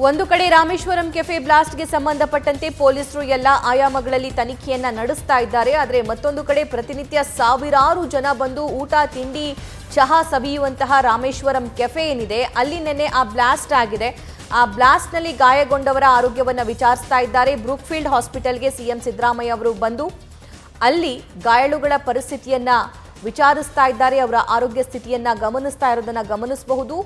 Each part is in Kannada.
ಒಂದು ಕಡೆ ರಾಮೇಶ್ವರಂ ಕೆಫೆ ಬ್ಲಾಸ್ಟ್ಗೆ ಸಂಬಂಧಪಟ್ಟಂತೆ ಪೊಲೀಸರು ಎಲ್ಲ ಆಯಾಮಗಳಲ್ಲಿ ತನಿಖೆಯನ್ನ ನಡೆಸ್ತಾ ಇದ್ದಾರೆ. ಆದರೆ ಮತ್ತೊಂದು ಕಡೆ ಪ್ರತಿನಿತ್ಯ ಸಾವಿರಾರು ಜನ ಬಂದು ಊಟ ತಿಂಡಿ ಚಹಾ ಸವಿಯುವಂತಹ ರಾಮೇಶ್ವರಂ ಕೆಫೆ ಏನಿದೆ ಅಲ್ಲಿ ನಿನ್ನೆ ಆ ಬ್ಲಾಸ್ಟ್ ಆಗಿದೆ. ಆ ಬ್ಲಾಸ್ಟ್ನಲ್ಲಿ ಗಾಯಗೊಂಡವರ ಆರೋಗ್ಯವನ್ನು ವಿಚಾರಿಸ್ತಾ ಇದ್ದಾರೆ. ಬ್ರೂಕ್ಫೀಲ್ಡ್ ಹಾಸ್ಪಿಟಲ್ಗೆ ಸಿಎಂ ಸಿದ್ದರಾಮಯ್ಯ ಅವರು ಬಂದು ಅಲ್ಲಿ ಗಾಯಾಳುಗಳ ಪರಿಸ್ಥಿತಿಯನ್ನ ವಿಚಾರಿಸ್ತಾ ಇದ್ದಾರೆ. ಅವರ ಆರೋಗ್ಯ ಸ್ಥಿತಿಯನ್ನ ಗಮನಿಸ್ತಾ ಇರೋದನ್ನ ಗಮನಿಸಬಹುದು.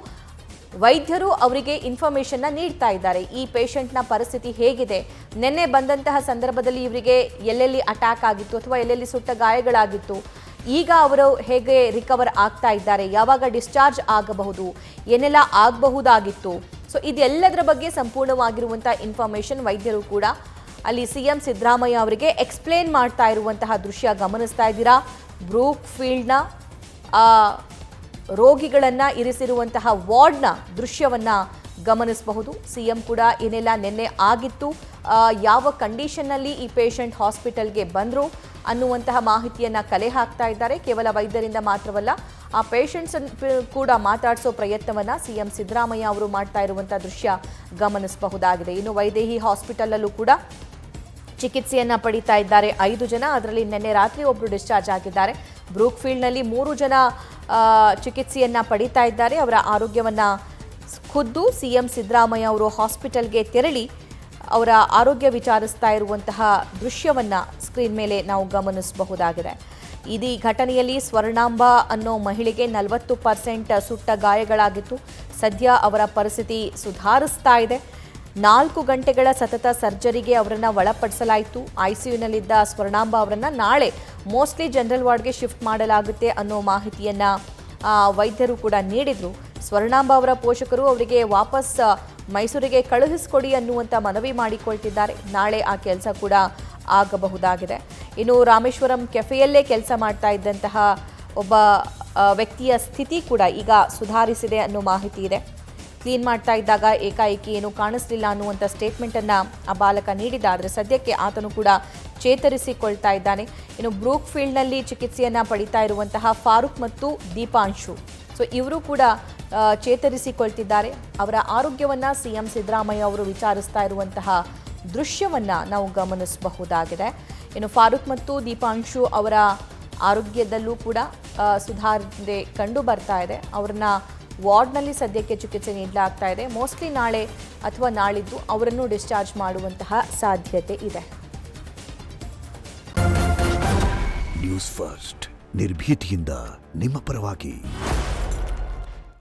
ವೈದ್ಯರು ಅವರಿಗೆ ಇನ್ಫಾರ್ಮೇಷನ್ನ ನೀಡ್ತಾ ಇದ್ದಾರೆ. ಈ ಪೇಷಂಟ್ನ ಪರಿಸ್ಥಿತಿ ಹೇಗಿದೆ, ನಿನ್ನೆ ಬಂದಂತಹ ಸಂದರ್ಭದಲ್ಲಿ ಇವರಿಗೆ ಎಲ್ಲೆಲ್ಲಿ ಅಟ್ಯಾಕ್ ಆಗಿತ್ತು ಅಥವಾ ಎಲ್ಲೆಲ್ಲಿ ಸುಟ್ಟ ಗಾಯಗಳಾಗಿತ್ತು, ಈಗ ಅವರು ಹೇಗೆ ರಿಕವರ್ ಆಗ್ತಾ ಇದ್ದಾರೆ, ಯಾವಾಗ ಡಿಸ್ಚಾರ್ಜ್ ಆಗಬಹುದು, ಏನೆಲ್ಲ ಆಗಬಹುದಾಗಿತ್ತು. ಸೊ ಇದೆಲ್ಲದರ ಬಗ್ಗೆ ಸಂಪೂರ್ಣವಾಗಿರುವಂಥ ಇನ್ಫಾರ್ಮೇಷನ್ ವೈದ್ಯರು ಕೂಡ ಅಲ್ಲಿ ಸಿಎಂ ಸಿದ್ದರಾಮಯ್ಯ ಅವರಿಗೆ ಎಕ್ಸ್ಪ್ಲೇನ್ ಮಾಡ್ತಾ ಇರುವಂತಹ ದೃಶ್ಯ ಗಮನಿಸ್ತಾ ಇದ್ದೀರಾ. ಬ್ರೂಕ್ಫೀಲ್ಡ್ನ ರೋಗಿಗಳನ್ನು ಇರಿಸಿರುವಂತಹ ವಾರ್ಡ್ನ ದೃಶ್ಯವನ್ನು ಗಮನಿಸಬಹುದು. ಸಿಎಂ ಕೂಡ ಏನೆಲ್ಲ ನಿನ್ನೆ ಆಗಿತ್ತು, ಯಾವ ಕಂಡೀಷನ್ನಲ್ಲಿ ಈ ಪೇಷಂಟ್ ಹಾಸ್ಪಿಟಲ್ಗೆ ಬಂದರು ಅನ್ನುವಂತಹ ಮಾಹಿತಿಯನ್ನು ಕಲೆ ಹಾಕ್ತಾ ಇದ್ದಾರೆ. ಕೇವಲ ವೈದ್ಯರಿಂದ ಮಾತ್ರವಲ್ಲ, ಆ ಪೇಷಂಟ್ಸ್ ಕೂಡ ಮಾತಾಡಿಸೋ ಪ್ರಯತ್ನವನ್ನು ಸಿಎಂ ಸಿದ್ದರಾಮಯ್ಯ ಅವರು ಮಾಡ್ತಾ ಇರುವಂಥ ದೃಶ್ಯ ಗಮನಿಸಬಹುದಾಗಿದೆ. ಇನ್ನು ವೈದೇಹಿ ಹಾಸ್ಪಿಟಲಲ್ಲೂ ಕೂಡ ಚಿಕಿತ್ಸೆಯನ್ನು ಪಡಿತಾ ಇದ್ದಾರೆ 5 ಜನ. ಅದರಲ್ಲಿ ನಿನ್ನೆ ರಾತ್ರಿ ಒಬ್ಬರು ಡಿಸ್ಚಾರ್ಜ್ ಆಗಿದ್ದಾರೆ. ಬ್ರೂಕ್ಫೀಲ್ಡ್ನಲ್ಲಿ 3 ಜನ ಚಿಕಿತ್ಸೆಯನ್ನು ಪಡಿತಾ ಇದ್ದಾರೆ. ಅವರ ಆರೋಗ್ಯವನ್ನು ಖುದ್ದು ಸಿಎಂ ಸಿದ್ದರಾಮಯ್ಯ ಅವರು ಹಾಸ್ಪಿಟಲ್ಗೆ ತೆರಳಿ ಅವರ ಆರೋಗ್ಯ ವಿಚಾರಿಸ್ತಾ ಇರುವಂತಹ ದೃಶ್ಯವನ್ನು ಸ್ಕ್ರೀನ್ ಮೇಲೆ ನಾವು ಗಮನಿಸಬಹುದಾಗಿದೆ. ಈ ಘಟನೆಯಲ್ಲಿ ಸ್ವರ್ಣಾಂಬ ಅನ್ನೋ ಮಹಿಳೆಗೆ 40% ಸುಟ್ಟ ಗಾಯಗಳಾಗಿತ್ತು. ಸದ್ಯ ಅವರ ಪರಿಸ್ಥಿತಿ ಸುಧಾರಿಸ್ತಾ ಇದೆ. 4 ಗಂಟೆಗಳ ಸತತ ಸರ್ಜರಿಗೆ ಅವರನ್ನು ಒಳಪಡಿಸಲಾಯಿತು. ಐಸಿಯುನಲ್ಲಿದ್ದ ಸ್ವರ್ಣಾಂಬ ಅವರನ್ನು ನಾಳೆ ಮೋಸ್ಟ್ಲಿ ಜನರಲ್ ವಾರ್ಡ್ಗೆ ಶಿಫ್ಟ್ ಮಾಡಲಾಗುತ್ತೆ ಅನ್ನೋ ಮಾಹಿತಿಯನ್ನು ವೈದ್ಯರು ಕೂಡ ನೀಡಿದರು. ಸ್ವರ್ಣಾಂಬ ಅವರ ಪೋಷಕರು ಅವರಿಗೆ ವಾಪಸ್ ಮೈಸೂರಿಗೆ ಕಳುಹಿಸಿಕೊಡಿ ಅನ್ನುವಂಥ ಮನವಿ ಮಾಡಿಕೊಳ್ತಿದ್ದಾರೆ. ನಾಳೆ ಆ ಕೆಲಸ ಕೂಡ ಆಗಬಹುದಾಗಿದೆ. ಇನ್ನು ರಾಮೇಶ್ವರಂ ಕೆಫೆಯಲ್ಲೇ ಕೆಲಸ ಮಾಡ್ತಾ ಇದ್ದಂತಹ ಒಬ್ಬ ವ್ಯಕ್ತಿಯ ಸ್ಥಿತಿ ಕೂಡ ಈಗ ಸುಧಾರಿಸಿದೆ ಅನ್ನೋ ಮಾಹಿತಿ ಇದೆ. ಕ್ಲೀನ್ ಮಾಡ್ತಾ ಇದ್ದಾಗ ಏಕಾಏಕಿ ಏನು ಕಾಣಿಸ್ಲಿಲ್ಲ ಅನ್ನುವಂಥ ಸ್ಟೇಟ್ಮೆಂಟನ್ನು ಆ ಬಾಲಕ ನೀಡಿದ. ಆದರೆ ಸದ್ಯಕ್ಕೆ ಆತನು ಕೂಡ ಚೇತರಿಸಿಕೊಳ್ತಾ ಇದ್ದಾನೆ. ಇನ್ನು ಬ್ರೂಕ್ಫೀಲ್ಡ್ನಲ್ಲಿ ಚಿಕಿತ್ಸೆಯನ್ನು ಪಡಿತಾ ಇರುವಂತಹ ಫಾರೂಕ್ ಮತ್ತು ದೀಪಾಂಶು, ಸೊ ಇವರು ಕೂಡ ಚೇತರಿಸಿಕೊಳ್ತಿದ್ದಾರೆ. ಅವರ ಆರೋಗ್ಯವನ್ನು ಸಿಎಂ ಸಿದ್ದರಾಮಯ್ಯ ಅವರು ವಿಚಾರಿಸ್ತಾ ಇರುವಂತಹ ದೃಶ್ಯವನ್ನು ನಾವು ಗಮನಿಸಬಹುದಾಗಿದೆ. ಇನ್ನು ಫಾರೂಕ್ ಮತ್ತು ದೀಪಾಂಶು ಅವರ ಆರೋಗ್ಯದಲ್ಲೂ ಕೂಡ ಸುಧಾರಣೆ ಕಂಡು ಬರ್ತಾ ಇದೆ. ಅವ್ರನ್ನ ವಾರ್ಡ್ನಲ್ಲಿ ಸದ್ಯಕ್ಕೆ ಚಿಕಿತ್ಸೆ ನೀಡಲಾಗ್ತಾ ಇದೆ. ಮೋಸ್ಟ್ಲಿ ನಾಳೆ ಅಥವಾ ನಾಳಿದ್ದು ಅವರನ್ನು ಡಿಸ್ಚಾರ್ಜ್ ಮಾಡುವಂತಹ ಸಾಧ್ಯತೆ ಇದೆ. ನ್ಯೂಸ್ ಫಸ್ಟ್ ನಿರ್ಭೀತಿಯಿಂದ ನಿಮ್ಮ ಪರವಾಗಿ.